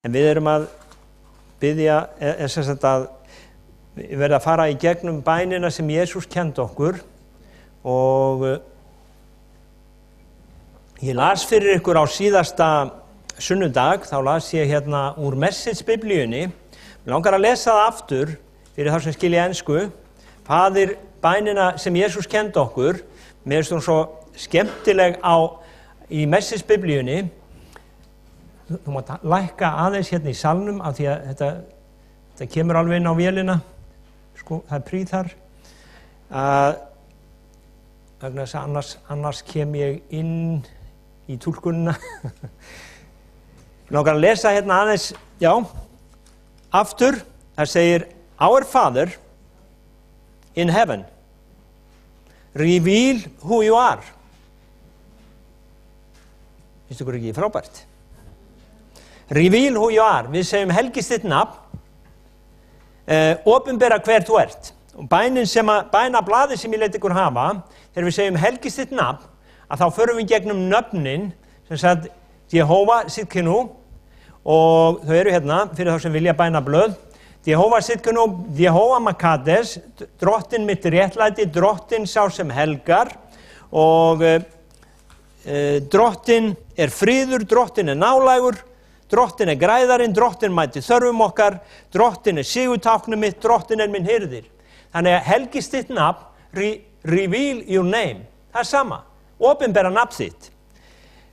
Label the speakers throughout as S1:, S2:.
S1: En við erum að biðja, sem sagt að verða að fara í gegnum bænina sem Jesús kenndi okkur og ég las fyrir ykkur á síðasta sunnudag, þá las ég hérna úr Message biblíunni. Mér langar að lesa það aftur fyrir þá sem skilja ensku. Faðir, bænina sem Jesús kenndi okkur, mér finnst hún svo skemmtileg í Message biblíunni. Þú mátt lækka aðeins hérna í salnum af því að þetta kemur alveg inn á vélina. Sko, það prýð þar. Vegna þess að annars kem ég inn í túlkunina. Ég langar að lesa hérna aðeins, já, aftur. Það segir, Our Father in heaven, reveal who you are. Finnst ykkur ekki frábært? Reveal who you are. Við segjum helgist þitt nafn, opinbera hver þú ert. Og bænablaðið sem ég leit ykkur hafa, þegar við segjum helgist þitt nafn, að þá förum við gegnum nöfnin, sem sagt Jehova Sitkenu, og þau eru hérna fyrir þá sem vilja bænablöð. Jehova Sitkenu, Jehova Makades, drottin mitt réttlæti, drottin sá sem helgar, og drottin friður, drottin nálægur, drottin græðarinn, drottin mæti þörfum okkar, drottin sigurtáknið mitt, drottin minn hirðir. Þannig að helgist þitt nafn, reveal your name. Það sama, opinbera nafn þitt.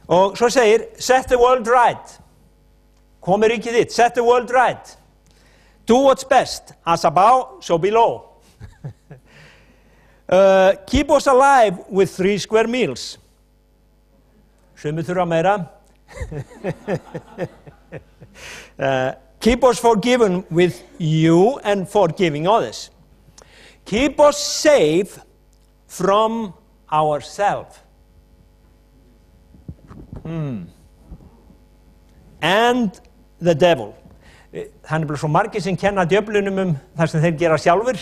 S1: Og svo segir, set the world right. Komi ríkið þitt, set the world right. Do what's best, as above, so below. Keep us alive with 3 square meals. Sumir þurfa meira. Keep us forgiven with you and forgiving others. Keep us safe from ourselves. And the devil. Það er bara svo margir sem kenna djöflunum það sem þeir gera sjálfur.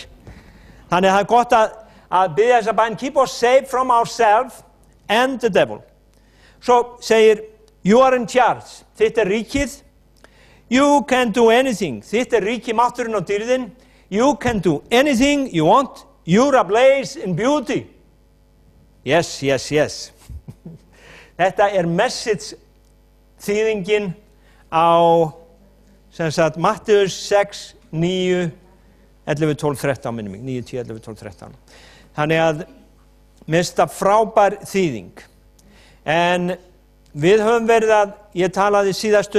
S1: Þannig að það er gott að biðja þessa bæn, keep us safe from ourselves and the devil. Svo segir, you are in charge. Þitt ríkið. You can do anything. Þitt ríkið, mátturinn og dýrðin. You can do anything you want. You're ablaze in beauty. Yes, yes, yes. Þetta Message þýðingin á sem sagt Mattheus 6, 9, 11, 12, 13 minnum mig. 9, 10, 11, 12, 13. Þannig að mest frábær þýðing. En við höfum verið ég talaði síðast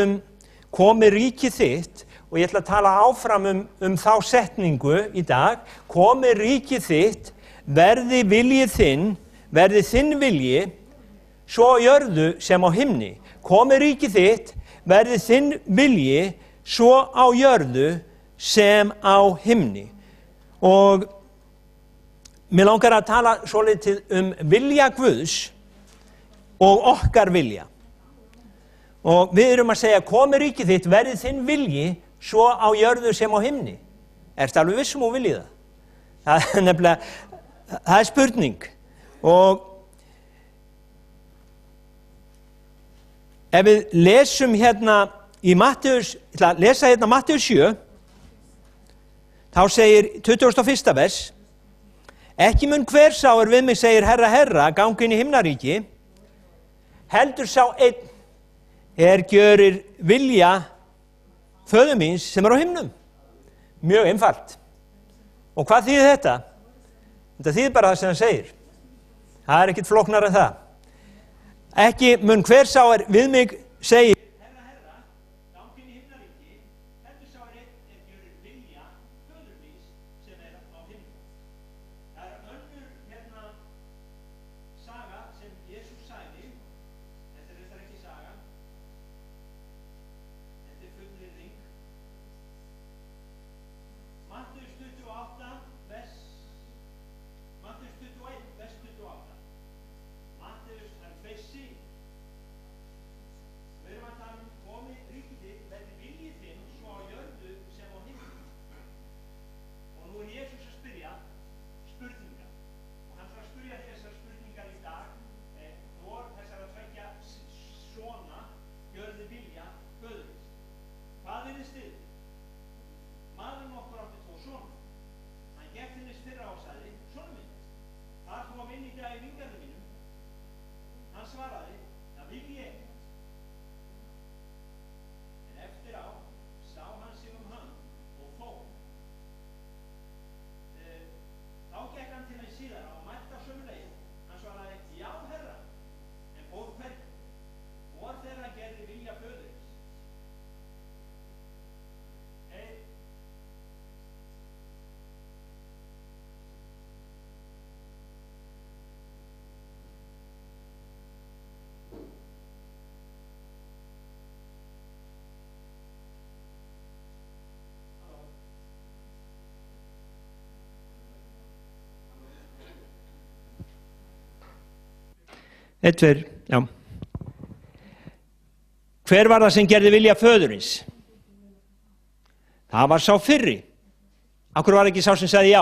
S1: komi ríkið þitt og ég ætla að tala áfram þá setningu í dag. Komi ríkið þitt, verði viljið þinn, verði þinn vilji, svo á jörðu sem á himni. Komi ríkið þitt, verði þinn vilji, svo á jörðu sem á himni. Og mér langar að tala svolítið vilja Guðs og okkar vilja. Og við erum að segja, komi ríkið þitt, verði þinn vilji, svo á jörðu sem á himni. Ertu alveg viss þú viljið það? Það er nefnilega, það spurning. Og ef við lesum hérna í Mattheus, ég ætla að lesa hérna Mattheus 7, þá segir 21. vers, ekki mun hver sá við mig segir herra, herra, gangi inn í himnaríki, heldur sá einn gjörir vilja föður míns sem á himnum. Mjög einfalt. Og hvað þýðir þetta? Þetta þýðir bara það sem hann segir. Það er ekkert flóknar en það. Ekki mun hver sá við mig segir herra, herra, gangi inn í himnaríki, heldur sá einn gjörir vilja föður míns sem á himnum. Það önnur hérna saga sem Jesús sagði. Þetta er ekki saga. Þetta er fullyrðing. Mattheus 28, vers 28. Mattheus, hann tveir sín. Við erum að í vingjarnir mínum? Hann svaraði, það vil ég. En eftir á sá hann sig hann og fór. Þá gekk hann til hans síðar og mælti á sömu leið. Hann svaraði, já, herra, en fór hvergi. Hvor þeirra gerði vilja föðurins. Eitt, tveir, já. Hver var það sem gerði vilja föðurins? Það var sá fyrri. Af hverju var ekki sá sem sagði já?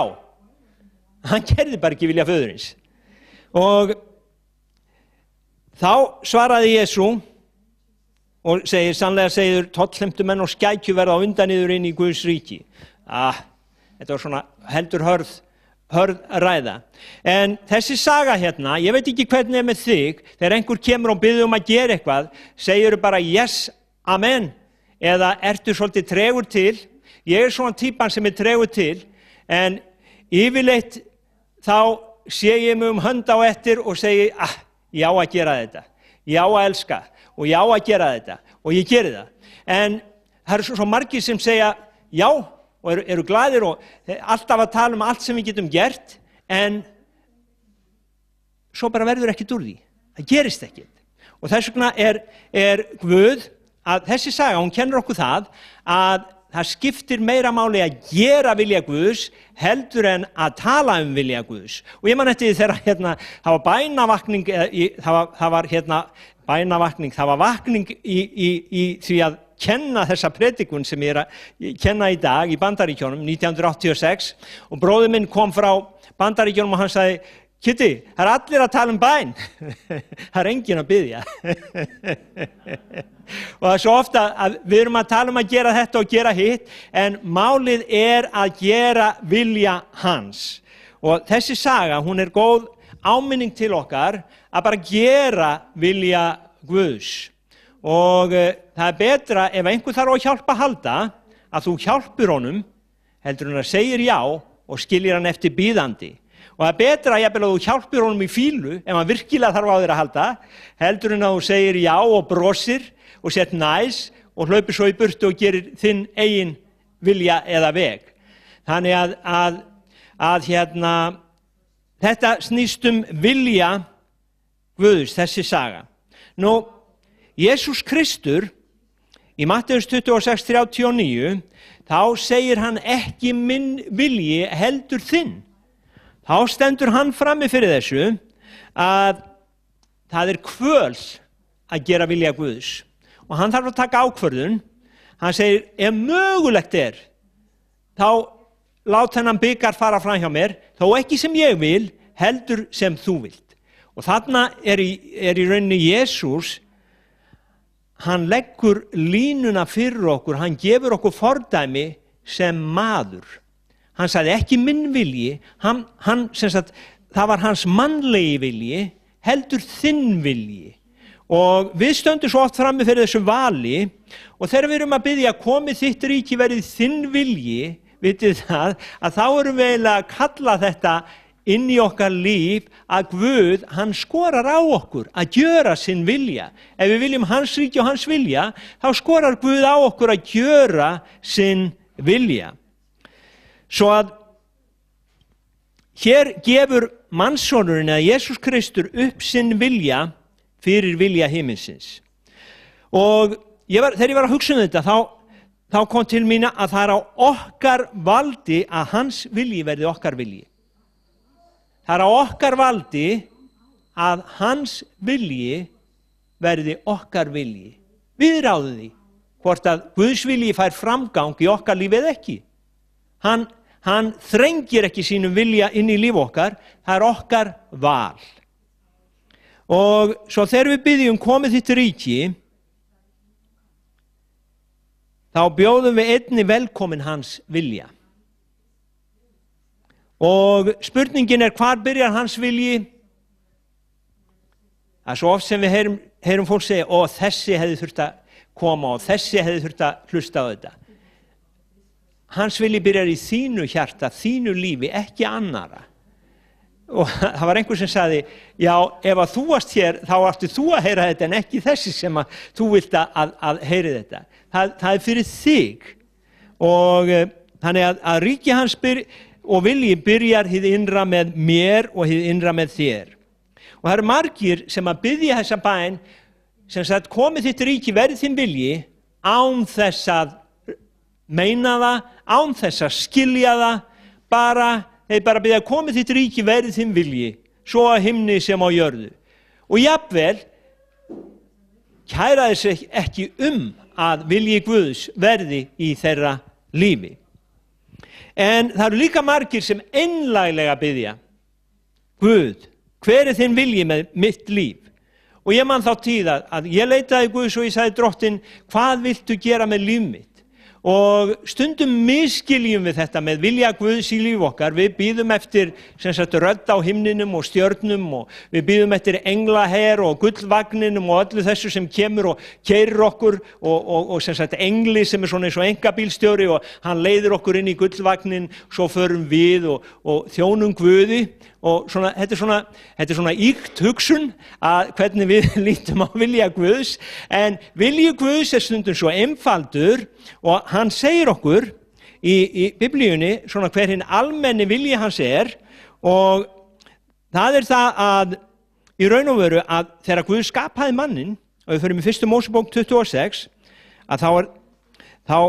S1: Hann gerði bara ekki vilja föðurins. Og þá svaraði Jesú og segir, sannlega segir tollheimtumenn og skækju verða á undan yður inn í Guðs ríki. Þetta var svona heldur hörð ræða. En þessi saga hérna, ég veit ekki hvernig með þig, þegar einhver kemur og biður að gera eitthvað, segirðu bara yes, amen, eða ertu svolítið tregur til. Ég svona típan sem tregur til, en yfirleitt þá sé ég mig hönd á eftir og segi, já að gera þetta, já að elska og já að gera þetta og ég geri það. En það eru svo margir sem segja já, og eru glaðir og alltaf að tala allt sem við getum gert, en svo bara verður ekkert úr því. Það gerist ekkert. Og þess vegna er Guð, að þessi saga, hún kennir okkur það, að það skiptir meira máli að gera vilja Guðs heldur en að tala vilja Guðs. Og ég man eftir því þegar það var bænavakning, það var vakning í því að kenna þessa predikun sem ég að kenna í dag í Bandaríkjunum 1986 og bróðir minn kom frá Bandaríkjunum og hann sagði, Kitty, það allir að tala bæn, það enginn að biðja. Og það svo ofta að við erum að tala að gera þetta og gera hitt, en málið að gera vilja hans. Og þessi saga, hún góð áminning til okkar að bara gera vilja Guðs. Og það betra ef einhver þarf á hjálp að halda að þú hjálpir honum heldur en að segir já og skiljir hann eftir bíðandi. Og það betra jafnvel að þú hjálpir honum í fílu ef hann virkilega þarf á þér að halda heldur en að þú segir já og brosir og sett næs og hlaupir svo í burtu og gerir þinn eigin vilja eða veg. Þannig að þetta snýst vilja Guðs, þessi saga. Nú, Jesús Kristur í Matteus 26:39 þá segir hann ekki minn vilji heldur þinn. Þá stendur hann frammi fyrir þessu að það kvöl að gera vilja Guðs og hann þarf að taka ákvörðun. Hann segir ef mögulegt þá lát þennan bikar fara fram hjá mér, þó ekki sem ég vil heldur sem þú vilt. Og þarna í rauninni Jesús, hann leggur línuna fyrir okkur, hann gefur okkur fordæmi sem maður. Hann sagði ekki minn vilji, það var hans mannlegi vilji, heldur þinn vilji. Og við stöndum svo oft frammi fyrir þessu vali og þegar við erum að biðja komið þitt ríki verið þinn vilji, vitið það, að þá erum við eiginlega að kalla þetta inn í okkar líf að Guð, hann skorar á okkur að gjöra sinn vilja. Ef við viljum hans ríki og hans vilja, þá skorar Guð á okkur að gjöra sinn vilja. Svo að hér gefur mannssonurinn eða Jesús Kristur upp sinn vilja fyrir vilja himinsins. Og þegar ég var að hugsa þetta, þá kom til mín að það á okkar valdi að hans vilji verði okkar vilji. Það á okkar valdi að hans vilji verði okkar vilji. Við ráðum því hvort að Guðs vilji fær framgang í okkar lífi eða ekki. Hann þrengir ekki sínum vilja inn í líf okkar, það okkar val. Og svo þegar við biðjum komið þitt ríki, þá bjóðum við einni velkomin hans vilja. Og spurningin hvar byrjar hans vilji Það svo oft sem við heyrum fólk segja, þessi hefði þurft að koma og þessi hefði þurft að hlusta á þetta. Hans vilji byrjar í þínu hjarta, þínu lífi, ekki annara. Og það var einhver sem sagði, já, ef að þú varst hér, þá varstu þú að heyra þetta en ekki þessi sem að þú vilt að heyri þetta. Það er fyrir þig. Og þannig að ríki hans og vilji byrjar hið innra með mér og hið innra með þér. Og það eru margir sem að biðja þessa bæn, sem sagt, komi þitt ríki, verði þinn vilji, án þess að meina það, án þess að skilja það, þeir bara biðja, komi þitt ríki, verði þinn vilji, svo á himni sem á jörðu. Og jafnvel, kæra þess ekki að vilji Guðs verði í þeirra lífi. En það eru líka margir sem einlæglega biðja, Guð, hver er þinn vilji með mitt líf? Og ég man þá tíð að ég leitaði Guðs og ég sagði Drottinn, hvað viltu gera með líf mitt? Og stundum misskiljum við þetta með vilja Guðs í líf okkar. Við bíðum eftir rödd á himninum og stjörnum og við bíðum eftir englaher og gullvagninum og öllu þessu sem kemur og keyrir okkur og engli sem er svona eins og einkabílstjóri og hann leiðir okkur inn í gullvagnin, svo förum við og þjónum Guði. Og þetta er svona ýkt hugsun að hvernig við lítum á vilja Guðs, en vilji Guðs er stundum svo einfaldur og hann segir okkur í Biblíunni svona hver hinn almenni vilji hans er, og það er það að í raun og veru að þegar Guð skapaði mannin, og við förum í 1. Mósebók 26, að þá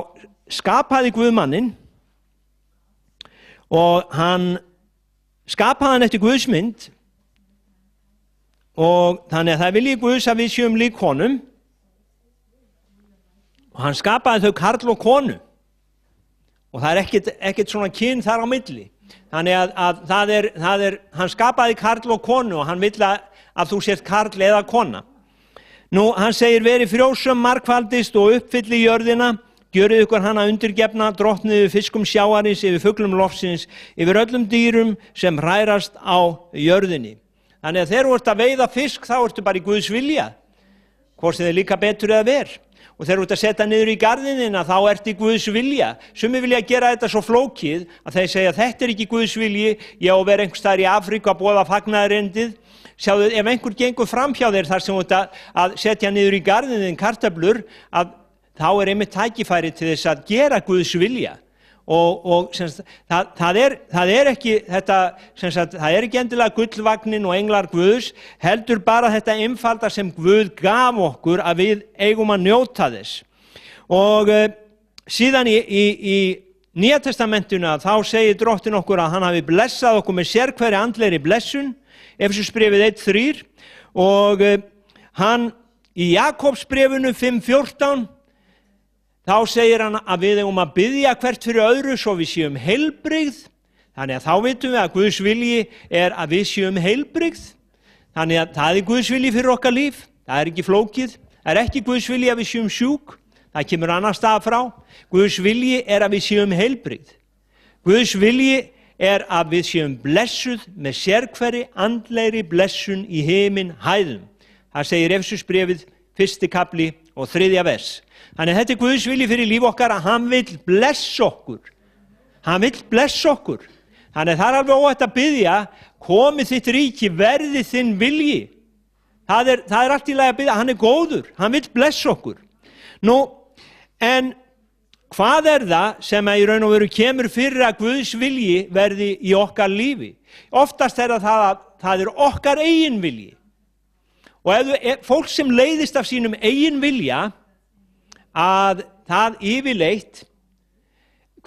S1: skapaði Guð mannin og hann skapaði hann eftir Guðs mynd, og þannig að það vilji Guðs að við séum lík honum, og hann skapaði þau karl og konu, og það er ekkert svona kyn þar á milli. Þannig að hann skapaði karl og konu og hann vill að þú sért karl eða kona. Nú, hann segir, veri frjósöm, margfaldist og uppfylli jörðina, gjörið ykkur hana undirgefna, drottnið yfir fiskum sjáarins, yfir fuglum lofsins, yfir öllum dýrum sem hrærast á jörðinni. Þannig að þegar þú ert að veiða fisk, þá ertu bara í Guðs vilja, hvort sem þeir líka betur eða ver. Og þegar þú ert að setja niður í garðinina, þá ert í Guðs vilja. Sumir vilja gera þetta svo flókið að þeir segja, þetta er ekki Guðs vilji, ég á að vera einhvers staðar í Afríku að boða fagnaðarerindið. Sjáðu, ef einhver gengur framhjá þér þar sem þú ert að setja niður í garðinin kartöflur, þá er einmitt tækifæri til þess að gera Guðs vilja. Og það er ekki þetta, það er ekki endilega gullvagnin og englar Guðs, heldur bara þetta einfalda sem Guð gaf okkur að við eigum að njóta þess. Og síðan í Nýja testamentinu þá segir Drottinn okkur að hann hafi blessað okkur með sérhverri andlegri blessun, Efesusbréfið 1:3, og hann í Jakobsbréfinu 5:14 þá segir hann að við eigum að biðja hvert fyrir öðru svo við séum heilbrigð. Þannig að þá vitum við að Guðs vilji er að við séum heilbrigð. Þannig að það er Guðs vilji fyrir okkar líf. Það er ekki flókið. Það er ekki Guðs vilji að við séum sjúk. Það kemur annar stað frá. Guðs vilji er að við séum heilbrigð. Guðs vilji er að við séum blessuð með sérhverri andlegri blessun í himin hæðum. Það segir Efesusbréfið 1. kapli og 3. vers. Þannig að þetta er Guðs vilji fyrir líf okkar að hann vill blessa okkur. Hann vill blessa okkur. Þannig að það er alveg óhætt að biðja, komi þitt ríki, verði þinn vilji. Það er allt í lagi að biðja, hann er góður, hann vill blessa okkur. Nú, en hvað er það sem í raun og veru kemur fyrir að Guðs vilji verði í okkar lífi? Oftast er það er okkar eigin vilji. Og ef fólk sem leiðist af sínum eigin vilja, að það yfirleitt,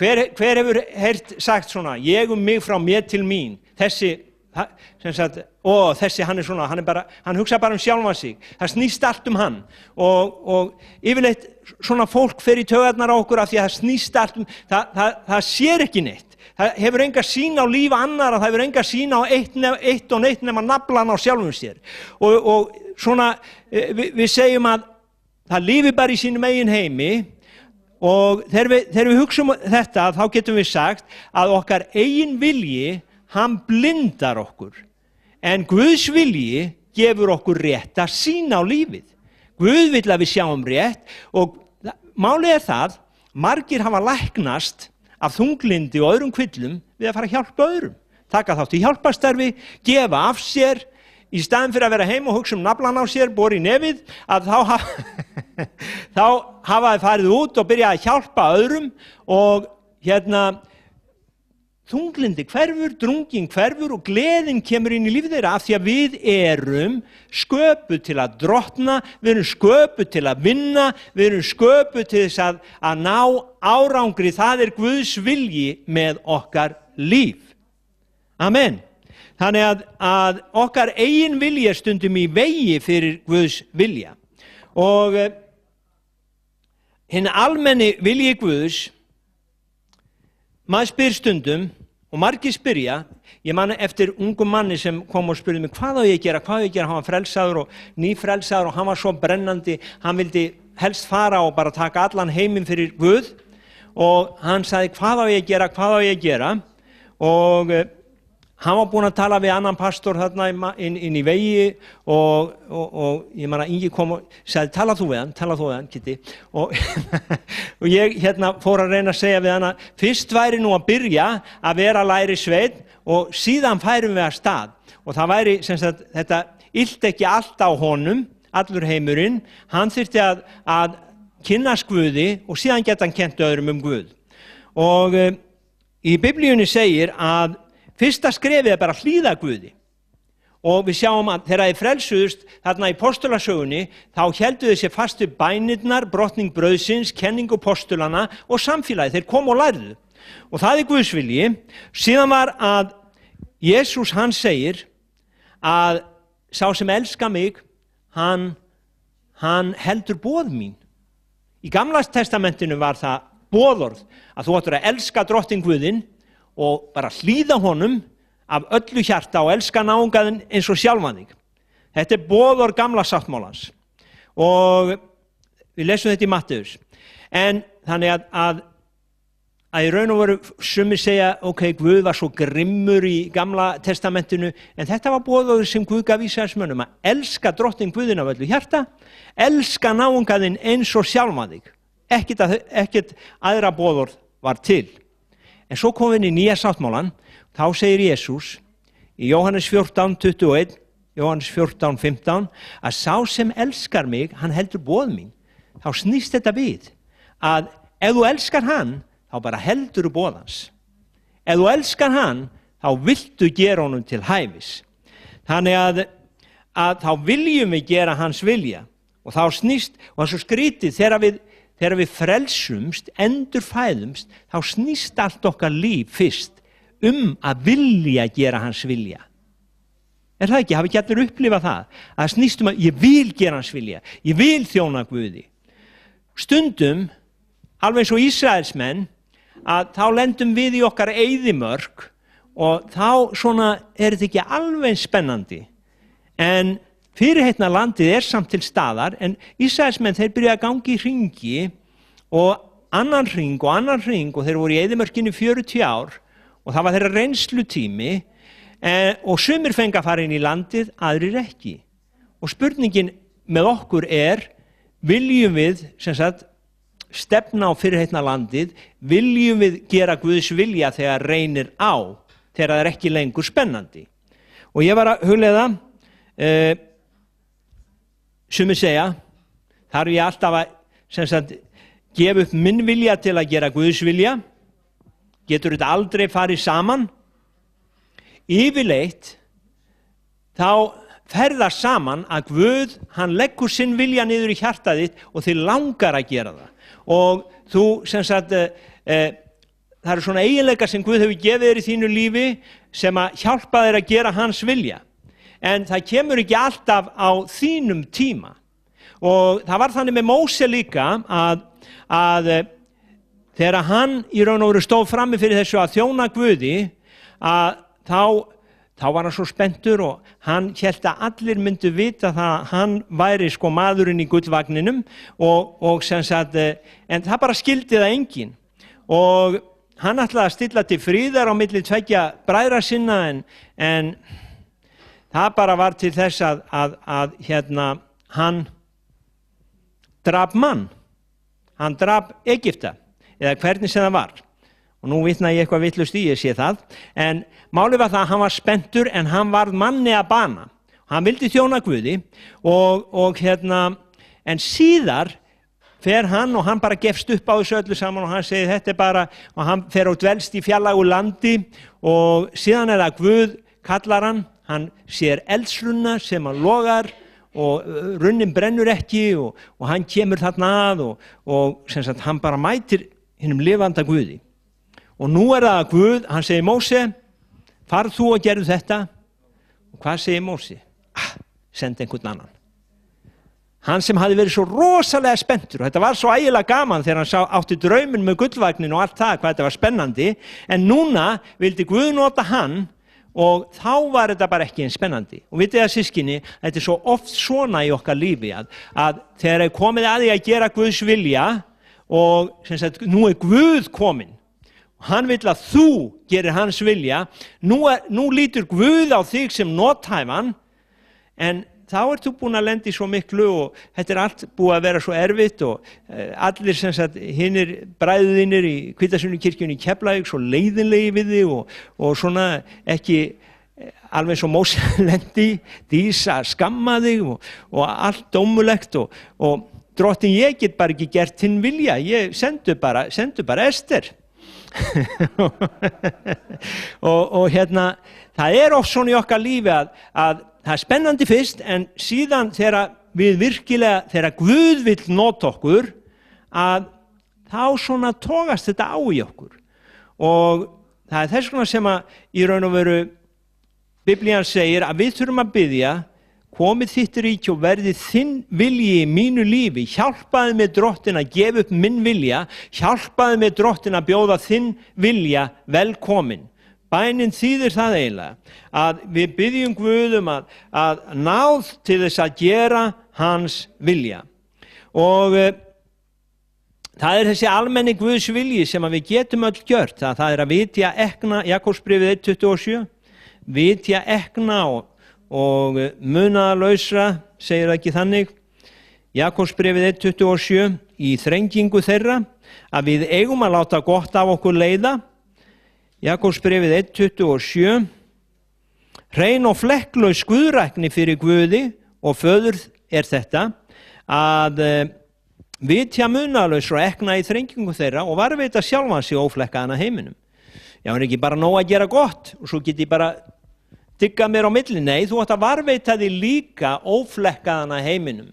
S1: hver hefur heyrt sagt svona, ég mig frá mér til mín, þessi hann er svona, hann hugsa bara sjálfan sig, það snýst allt hann, og yfirleitt svona fólk fer í taugarnar á okkur af því að það snýst allt það sér ekki neitt, það hefur enga sýn á líf annara, það hefur enga sýn á eitt og neitt nema naflan á sjálfum sér, og svona, við segjum að það lífi bara í sínum eigin heimi, og þegar við hugsum þetta, þá getum við sagt að okkar eigin vilji, hann blindar okkur. En Guðs vilji gefur okkur rétta sýn á lífið. Guð vill að við sjáum rétt og málið það, margir hafa læknast af þunglyndi og öðrum kvillum við að fara að hjálpa öðrum. Taka þátt í hjálparstarfi, gefa af sér, í staðinn fyrir að vera heim og hugsa naflan á sér, bora í nefið, að þá hafa þið farið út og byrja að hjálpa öðrum og þunglindi hverfur, drungin hverfur og gleðin kemur inn í lífið þeirra af því að við erum sköpuð til að drottna, við erum sköpuð til að vinna, við erum sköpuð til þess að ná árangri, það er Guðs vilji með okkar líf. Amen. Þannig að okkar eigin vilji er stundum í vegi fyrir Guðs vilja. Og hinn almenni vilji Guðs, maður spyr stundum, og margir spyrja, ég man eftir ungum manni sem kom og spurði mig hvað á ég að gera, hann var frelsaður og nýfrelsaður og hann var svo brennandi, hann vildi helst fara og bara taka allan heiminn fyrir Guð og hann sagði hvað á ég að gera og hann var búinn að tala við annan pastor þarna inn í vegi og ég man að Ingi kom og sagði tala þú við hann, Kitty og ég fór að reyna að segja við hann að fyrst væri nú að byrja að vera lærisveinn og síðan færum við af stað og það væri sem sagt þetta illt ekki allt á honum, allur heimurinn, hann þyrfti að kynnast Guði og síðan geta hann kennt öðrum Guð og í Biblíunni segir að fyrsta skrefið er bara að hlýða Guði og við sjáum að þegar þið frelsuðust þarna í postulasögunni þá héldu þið sér fast við bænirnar, brotning brauðsins, kenningu postulana og samfélagi, þeir kom og lærðu og það er Guðs vilji. Síðan var að Jesús hann segir að sá sem elskar mig, hann heldur boð mín. Í Gamla testamentinu var það boðorð að þú áttir að elska drottinn Guðinn og bara hlýða honum af öllu hjarta og elska náungaðinn eins og sjálfan þig. Þetta er boðorð Gamla sáttmálans og við lesum þetta í Matteus. En þannig að í raun og veru sumir segja, ok, Guð var svo grimmur í Gamla testamentinu, en þetta var boðorð sem Guð gaf Ísraelsmönnum að elska drottinn Guðinn af öllu hjarta, elska náungaðinn eins og sjálfan þig. Ekkert aðra boðorð var til. En svo komum við inn í nýja sáttmálan, þá segir Jesús í Jóhannes 14:21, Jóhannes 14:15, að sá sem elskar mig, hann heldur boð mín. Þá snýst þetta við að ef þú elskar hann, þá bara heldur þú boð hans. Ef þú elskar hann, þá viltu gera honum til hæfis. Þannig að þá viljum við gera hans vilja og þá snýst, og það er svo skrítið þegar við frelsumst, endurfæðumst, þá snýst allt okkar líf fyrst að vilja gera hans vilja. Er það ekki? Hafi ekki allir upplifað það? Að það snýst að ég vil gera hans vilja, ég vil þjóna Guði. Stundum, alveg eins og Ísraelsmenn, að þá lendum við í okkar eyðimörk og þá svona er þetta ekki alveg spennandi. En fyrirheitna landið er samt til staðar, en Ísraelsmenn þeir byrja að gangi í hringi og annan hring og þeir voru í eyðimörkinni 40 ár og það var þeirra reynslutími og sumir fengu að fara inn í landið, aðrir ekki. Og spurningin með okkur er, viljum við sem sagt, stefna á fyrirheitna landið, viljum við gera Guðs vilja þegar reynir á, þegar það er ekki lengur spennandi. Og ég var að hugleiða, sumir segja, þarf ég alltaf að sem sagt, gefa upp minn vilja til að gera Guðs vilja, getur þetta aldrei farið saman. Yfirleitt, þá fer það saman að Guð, hann leggur sinn vilja niður í hjartað þitt og þið langar að gera það. Og þú, sem sagt, það eru svona eiginleikar sem Guð hefur gefið þér í þínu lífi sem að hjálpa þér að gera hans vilja. En það kemur ekki alltaf á þínum tíma. Og það var þannig með Móse líka að þegar hann í raun og veru stóð frammi fyrir þessu að þjóna Guði, að þá var hann svo spenntur og hann hélt að allir myndu vita það að hann væri sko maðurinn í gullvagninum og sem sagt, en það bara skildi það enginn. Og hann ætlaði að stilla til friðar á milli tveggja bræðra sinna en það bara var til þess að hann drap mann, hann drap Egypta, eða hvernig sem það var. Og nú vitna ég eitthvað vitlaust í, ég sé það, en málið var það að hann var spenntur en hann varð manni að bana. Hann vildi þjóna Guði en síðar fer hann og hann bara gefst upp á þessu öllu saman og hann segir þetta bara, og hann fer og dvelst í fjarlægu landi og síðan það Guð kallar hann sér eldsrunna sem hann logar og runnin brennur ekki og hann kemur þarna að og sem sagt hann bara mætir hinum lifanda Guði. Og nú það Guð, hann segir Móse, farð þú og gerðu þetta. Og hvað segir Móse? Sendi einhvern annan. Hann sem hafði verið svo rosalega spenntur, og þetta var svo ægilega gaman þegar hann átti drauminn með gullvagnin og allt það, hvað þetta var spennandi, en núna vildi Guð nota hann og þá var þetta bara ekki eins spennandi. Og vitið það systkini, þetta svo oft svona í okkar lífi að þegar komið að því að gera Guðs vilja og sem sagt, nú Guð kominn, hann vill að þú gerir hans vilja, nú lítur Guð á þig sem nothæfan, en þá þú búin að lenda í svo miklu og þetta allt búið að vera svo erfitt og allir sem sagt hinnir bræðinir í Hvítasunnunkirkjunni í Keflavík svo leiðinlegi við þig og svona ekki alveg eins og Móse lendi Dísa skamma þig og allt dómulegt og drottin ég get bara ekki gert þinn vilja, ég sendu bara Ester. og það oft svona í okkar lífi að það spennandi fyrst en síðan þegar þegar Guð vill nota okkur að þá svona togast þetta á í okkur og það þess vegna sem að í raun og veru Biblían segir að við þurfum að biðja komið þitt ríki og verði þinn vilji í mínu lífi, hjálpaði mig drottin að gefa upp minn vilja, hjálpaði mig drottin að bjóða þinn vilja velkomin. Bænin þýðir það eiginlega að við biðjum Guð að náð til þess að gera hans vilja. Og það þessi almenni Guðs vilji sem að við getum öll gjört, það að vitja ekna, Jakobsbréfið 1:27, vitja ekna og munaðarlausra, segir það ekki þannig, Jakobsbréfið 1:27, í þrengingu þeirra, að við eigum að láta gott af okkur leiða, Jakobsbréfið 1:27, hrein og flekklaus guðrækni fyrir Guði og föður þetta, að vitja munaðarlausra og ekna í þrengingu þeirra og varðveita sjálfan sig óflekkaðan að heiminum. Já, hann ekki bara nóg að gera gott og svo get ég bara digga mér á milli, nei, þú átt að varðveita því líka óflekkaðan að heiminum.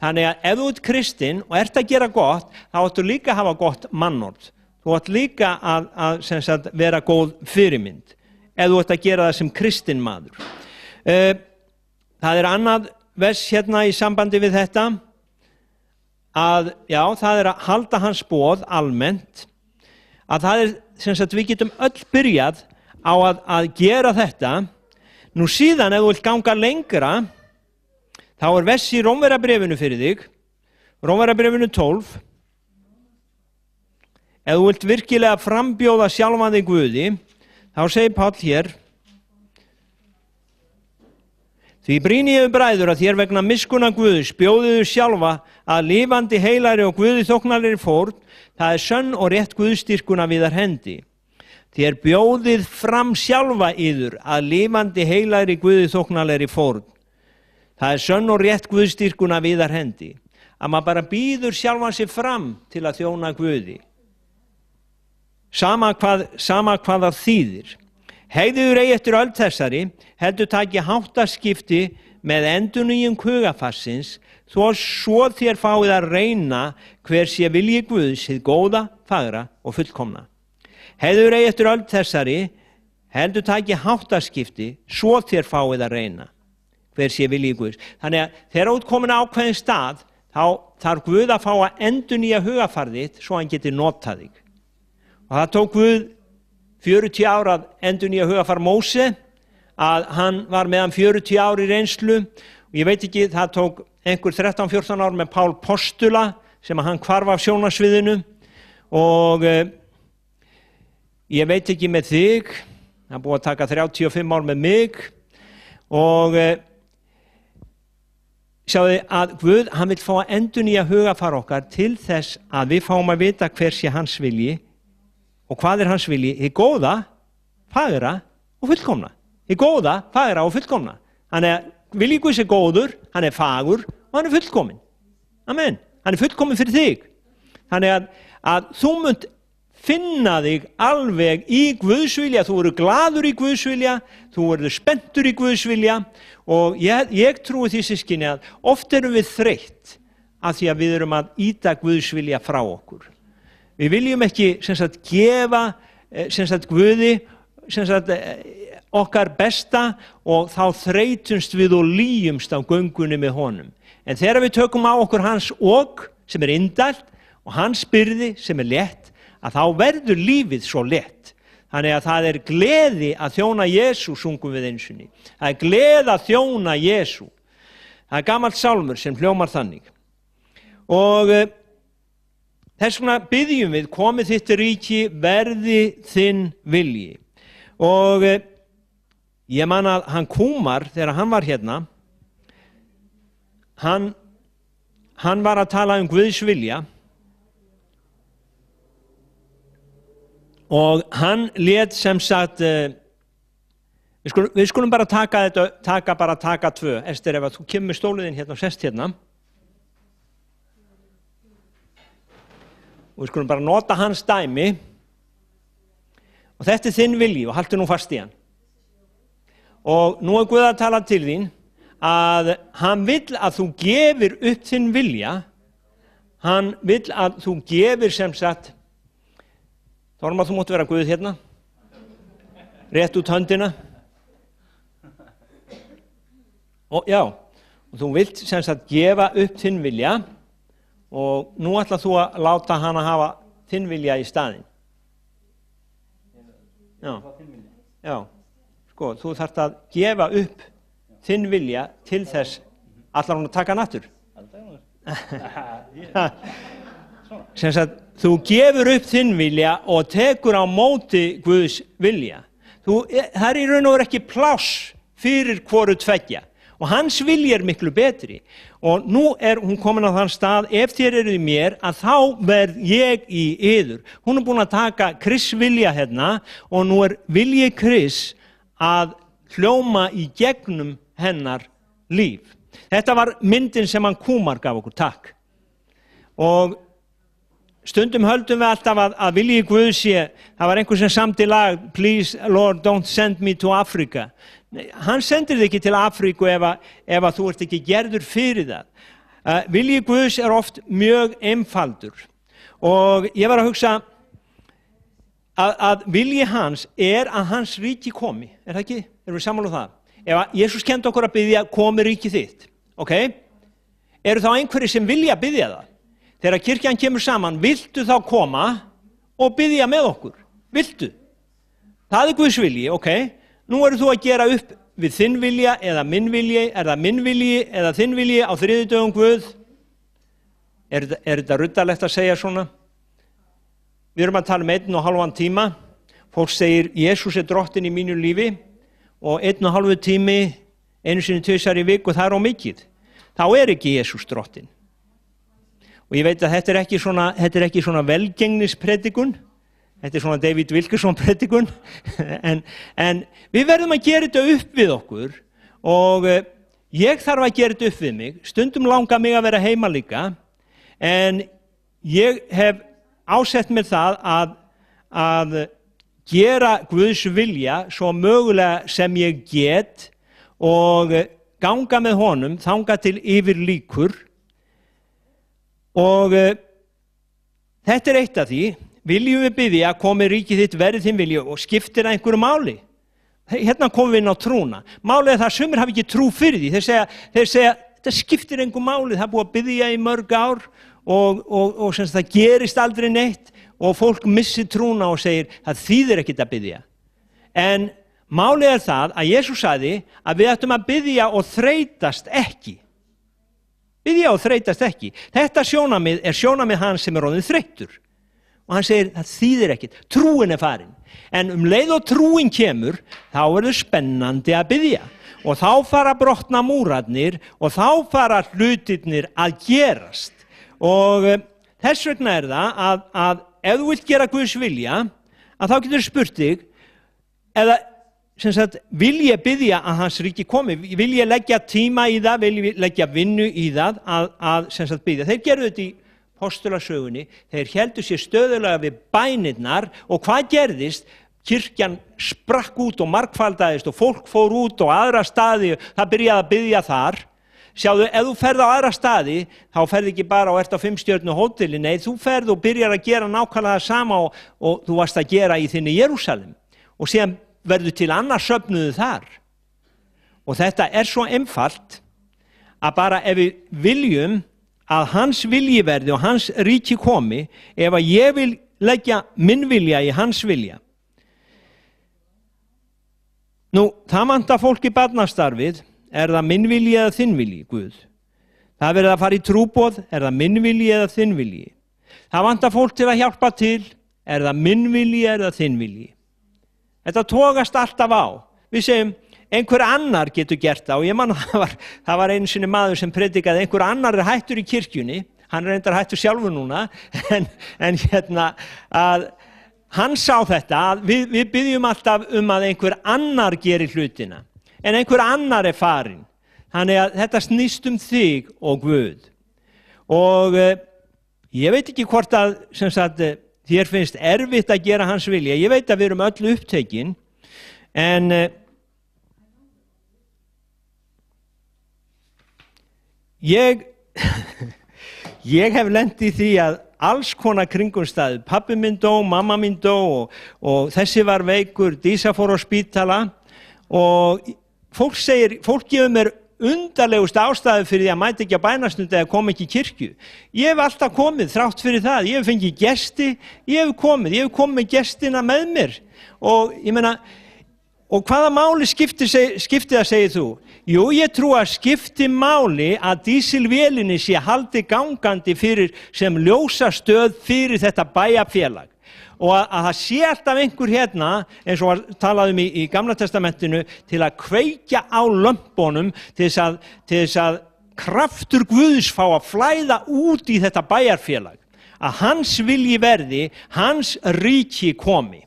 S1: Þannig að ef þú ert kristinn og ert að gera gott, þá áttu líka að hafa gott mannorð. Þú átt líka að sem sagt, vera góð fyrirmynd, ef þú ert að gera það sem kristinn maður. Það annað vers hérna í sambandi við þetta, að já, það að halda hans boð almennt, að það sem sagt, við getum öll byrjað á að gera þetta. Nú síðan, ef þú vilt ganga lengra, þá vers í Rómverjabréfinu fyrir þig, Rómverjabréfinu 12. Ef þú vilt virkilega frambjóða sjálfan þig Guði, þá segir Páll hér, því brýni ég bræður að þér vegna miskunna Guðs bjóðiðu sjálfa að lifandi heilari og Guði þóknarlegri fórn, það sönn og rétt Guðstyrkuna viðar hendi. Þér bjóðið fram sjálfa yður að lifandi heilari Guði þóknarlegri fórn. Það sönn og rétt Guðstyrkuna viðar hendi. Að maður bara býður sjálfan sig fram til að þjóna Guði. Sama hvað það þýðir. Hegðuður eigi eftir öll þessari, heldur taki háttaskipti með endurnýjun hugarfarsins, svo þér fáið að reyna hver sé vilji Guðs, hið góða, fagra og fullkomna. Hegðuður eigi eftir öll þessari, heldur taki háttaskipti, svo þér fáið að reyna hver sé vilji Guðs. Þannig að þegar þú ert komin á ákveðin stað, þá þarf Guð að fá að endurnýja hugarfarið svo hann geti notað þig. Og það tók Guð 40 ár að endurnýja hugarfar Móse, að hann var með hann 40 ár í reynslu og ég veit ekki, það tók einhver 13-14 ár með Pál Postula sem að hann hvarf af sjónarsviðinu og ég veit ekki með þig, það búið að taka 35 ár með mig Og sjáðu að Guð, hann vill fá að endurnýja hugafar okkar til þess að við fáum að vita hver sé hans vilji og hvað hans vilji, hið góða, fagra og fullkomna. Hið góða, fagra og fullkomna. Hann vilji Guðs góður, hann fagur og hann fullkomin. Amen. Hann fullkomin fyrir þig. Þannig að þú munt finna þig alveg í Guðs vilja, þú verður glaður í Guðs vilja, þú verður spenntur í Guðs vilja og ég trúi því systkini að oft erum við þreytt af því að við erum að ýta Guðs vilja frá okkur. Við viljum ekki gefa Guði okkar besta og þá þreytumst við og líjumst á göngunni með honum. En þegar við tökum á okkur hans ok sem indælt og hans byrði sem létt, að þá verður lífið svo létt. Þannig að það gleði að þjóna Jesú, sungum við einsunni. Það gleði að þjóna Jesú. Það gamalt sálmur sem hljómar þannig. Og þess vegna biðjum við, komi þitt ríki, verði þinn vilji. Og ég man að hann Kúmar, þegar hann var hérna, hann var að tala Guðs vilja og hann lét sem sagt, við skulum bara taka tvö. Ester, ef þú kemur með stóliðin hérna og sest hérna. Og við skulum bara nota hans dæmi. Og þetta þinn vilji og haltu nú fast í hann. Og nú Guð að tala til þín að hann vill að þú gefir upp þinn vilja. Hann vill að þú gefir sem sagt, Þormar, þú mátt vera Guð hérna. Rétt út höndina. Og já, og þú vilt sem sagt gefa upp þinn vilja og nú ætlar þú að láta hana hafa þinn vilja í staðinn. Já, sko, þú þarft að gefa upp þinn vilja til þess, ætlar hún að taka hann aftur? Sem sagt, þú gefur upp þinn vilja og tekur á móti Guðs vilja. Það í raun og veru ekki pláss fyrir hvoru tveggja og hans vilji miklu betri. Og nú hún komin á þann stað, ef þér eruð í mér, að þá verð ég í yður. Hún búin að taka Kris vilja hérna og nú vilji Kris að hljóma í gegnum hennar líf. Þetta var myndin sem hann Kúmar gaf okkur, takk. Og stundum höldum við alltaf að vilji Guð sé, það var einhver sem samdi lag, Please Lord don't send me to Africa. Hann sendir þig ekki til Afríku ef þú ert ekki gerður fyrir það. Vilji Guðs oft mjög einfaldur og ég var að hugsa að vilji hans að hans ríki komi, það ekki? Erum við sammála það? Ef Jesús kenndi okkur að biðja, komi ríki þitt, ok? Eru þá einhverjir sem vilja biðja það? Þegar kirkjan kemur saman, viltu þá koma og biðja með okkur? Viltu? Það Guðs vilji, ok? Nú eru þú að gera upp við þinn vilja eða minn vilji, það minn vilji eða þinn vilji á þriðjudögum Guð? Er þetta ruddalegt að segja svona? Við erum að tala 1,5 tíma. Fólk segir, Jesús drottinn í mínu lífi og 1,5 tími, einu sinni 2 í viku, það of mikið. Þá ekki Jesús drottinn. Og ég veit að þetta ekki svona velgengnispredikun, þetta svona David Wilkerson predikun, en við verðum að gera þetta upp við okkur og ég þarf að gera þetta upp við mig, stundum langar mig að vera heima líka, en ég hef ásett mér það að gera Guðs vilja svo mögulega sem ég get og ganga með honum þangað til yfir líkur. Og þetta eitt af því, viljum við biðja að komi ríkið þitt, verði þinn vilji og skiptir einhverju máli. Hérna komum við inn á trúna. Málið það að sumir hafi ekki trú fyrir því. Þeir segja þetta skiptir einhverju máli, það búið að biðja í mörg ár og sem það gerist aldrei neitt og fólk missir trúna og segir það þýðir ekkert að biðja. En málið það að Jesús sagði að við ættum að biðja og þreytast ekki. Biðja og þreytast ekki. Þetta sjónarmið sjónarmið hans sem orðinn þreyttur. Og hann segir, það þýðir ekkert, trúin farin. En leið og trúin kemur, þá verður spennandi að biðja. Og þá fara brotna múrarnir og þá fara hlutirnir að gerast. Og þess vegna það að ef þú vilt gera Guðs vilja, að þá getur spurt þig, eða sem sagt, vil ég biðja að hans ríki komi? Vil ég leggja tíma í það? Vil ég leggja vinnu í það að sem sagt biðja? Þeir gerðu þetta í postulasögunni, þeir héldu sér stöðulega við bænirnar og hvað gerðist? Kirkjan sprakk út og margfaldaðist og fólk fór út og aðra staði, það byrjaði að biðja þar. Sjáðu, ef þú ferð á aðra staði, þá ferð ekki bara og ert á 5-stjörnu hóteli, nei, þú ferð og byrjar að gera nákvæmlega það sama og þú varst að gera í þinni Jerúsalem. Og síðan verður til annars söfnuðu þar. Og þetta svo einfalt að bara ef við viljum að hans vilji verði og hans ríki komi, ef að ég vil leggja minn vilja í hans vilja. Nú, það vantar fólk í barnastarfið, það minn vilji eða þinn vilji, Guð? Það verið að fara í trúboð, það minn vilji eða þinn vilji? Það vantar fólk til að hjálpa til, það minn vilji eða þinn vilji? Þetta togast alltaf á. Við segjum, einhver annar getur gert það og ég man það var einu sinni maður sem predikaði, einhver annar hættur í kirkjunni, hann reyndar hættur sjálfur núna, en að hann sá þetta að við byggjum alltaf að einhver annar gerir hlutina, en einhver annar farinn. Þannig að þetta snýst þig og Guð. Og ég veit ekki hvort að, sem sagt, þér finnst erfitt að gera hans vilja. Ég veit að við erum öll upptekin, en ég hef lent í því að alls konar kringumstæður, pabbi minn dó, mamma mín dó og þessi var veikur, Dísa fór á spítala og fólk gefur mér undarlegust ástæðu fyrir því að mæta ekki á bænastund eða koma ekki í kirkju. Ég hef alltaf komið þrátt fyrir það, ég hef fengið gesti, ég hef komið með gestina með mér og ég meina, og hvaða máli skipti það segir þú? Jú, ég trú að skipti máli að dísilvélinni sé haldi gangandi sem ljósastöð fyrir þetta bæjarfélag. Og að það sé alltaf einhver hérna, eins og talaðum í Gamla testamentinu, til að kveikja á lömpunum til þess að kraftur Guðs fá að flæða út í þetta bæjarfélag. Að hans vilji verði, hans ríki komi.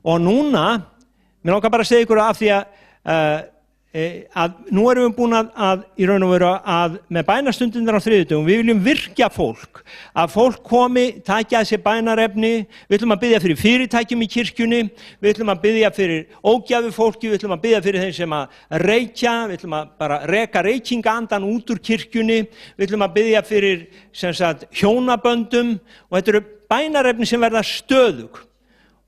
S1: Og núna, mér langar bara að segja ykkur af því að nú erum við búin að í raun og veru að með bænastundinnar á þriðjudögum, við viljum virkja fólk, að fólk komi, taki að sér bænarefni, við ætlum að biðja fyrir fyrirtækjum í kirkjunni, við ætlum að biðja fyrir ógjafu fólki, við ætlum að biðja fyrir þeim sem að reykja, við ætlum að bara reka reykingaandan út úr kirkjunni, við ætlum að biðja fyrir sem sagt hjónaböndum og þetta eru bænarefni sem verða stöðug.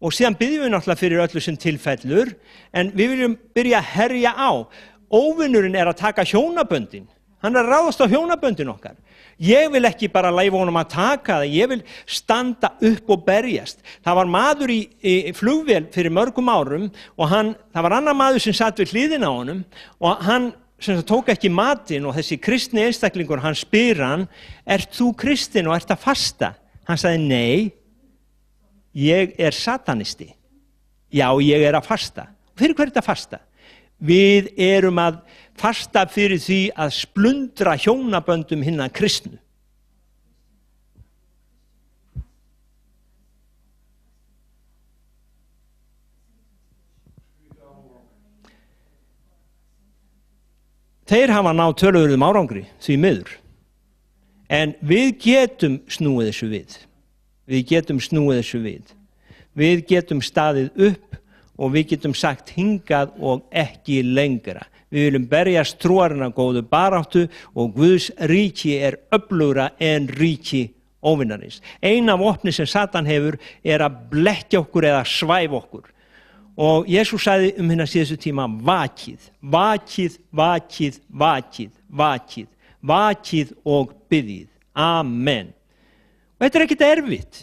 S1: Og síðan byggjum við náttúrulega fyrir öllu sem tilfellur, en við viljum byrja að herja á. Óvinurinn að taka hjónaböndin. Hann að ráðast á hjónaböndin okkar. Ég vil ekki bara leyfa honum að taka það, ég vil standa upp og berjast. Það var maður í flugvél fyrir mörgum árum og það var annar maður sem satt við hliðina á honum og hann sem tók ekki matinn og þessi kristni einstaklingur, hann spyr hann, ert þú kristinn og ert að fasta? Hann sagði nei. Ég satanisti. Já, ég að fasta. Fyrir hver þetta fasta? Við erum að fasta fyrir því að splundra hjónaböndum hinna kristnu. Þeir hafa náð töluverðum árangri, því miður. En við getum snúið þessu við. Við getum snúið þessu við. Við getum staðið upp og við getum sagt hingað og ekki lengra. Við viljum berjast trúarina góðu baráttu og Guðs ríki öflugra en ríki óvinarins. Ein af vopni sem Satan hefur að blekkja okkur eða svæfa okkur. Og Jesús sagði hina síðustu tíma, vakið, vakið, vakið, vakið, vakið, vakið og biðið. Amen. Og þetta ekkert erfitt.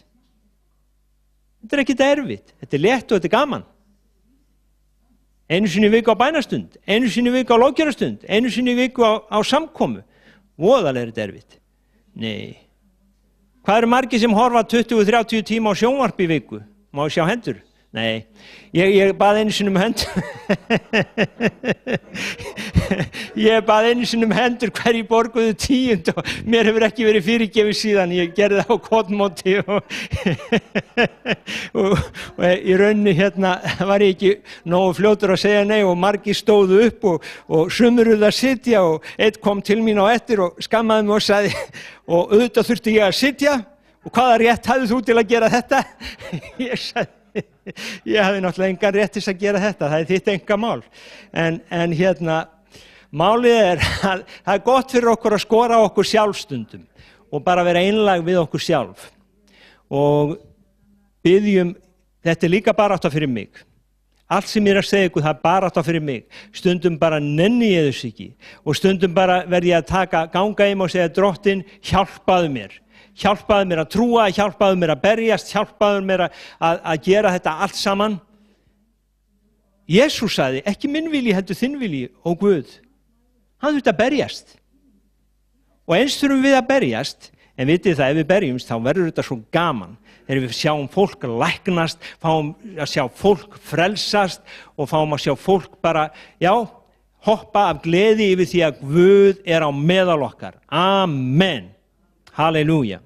S1: Þetta ekkert erfitt. Þetta létt og þetta gaman. Einu sinni í viku á bænastund, einu sinni í viku á lofgjörðarstund, einu sinni í viku á samkomu. Voðalega þetta erfitt. Nei. Hvað eru margir sem horfa 20-30 tíma á sjónvarp í viku? Má sjá hendur? Nei, ég bað einu sinni hendur. Ég bað einu sinni hendur hverju borguðu 10 og mér hefur ekki verið fyrirgefið síðan. Ég gerði það á kottmóti og í rauninni var ég ekki nógu fljótur að segja nei og margir stóðu upp og sumir urðu að sitja og einn kom til mín á eftir og skammaði mig og sagði og auðvitað þurfti ég að sitja og hvaða rétt hafði þú til að gera þetta? Ég sagði ég hafði náttúrulega engan rétt til að gera þetta, það þitt einkamál. En málið að það gott fyrir okkur að skora á okkur sjálfstundum og bara vera einlæg við okkur sjálf. Og biðjum, þetta líka barátta fyrir mig. Allt sem ég að segja ykkur, það barátta fyrir mig. Stundum bara nenni ég þess ekki og stundum bara verð ég að ganga heim og segja Drottinn, hjálpaðu mér. Hjálpaðu mér að trúa, hjálpaðu mér að berjast, hjálpaðu mér að gera þetta allt saman. Jesús sagði, ekki minn vilji, heldur þinn vilji, ó Guð. Hann þurfti að berjast. Og eins þurfum við að berjast, en vitið það, ef við berjumst, þá verður þetta svo gaman. Þegar við sjáum fólk læknast, fáum að sjá fólk frelsast og fáum að sjá fólk bara, hoppa af gleði yfir því að Guð á meðal okkar. Amen. Halleluja.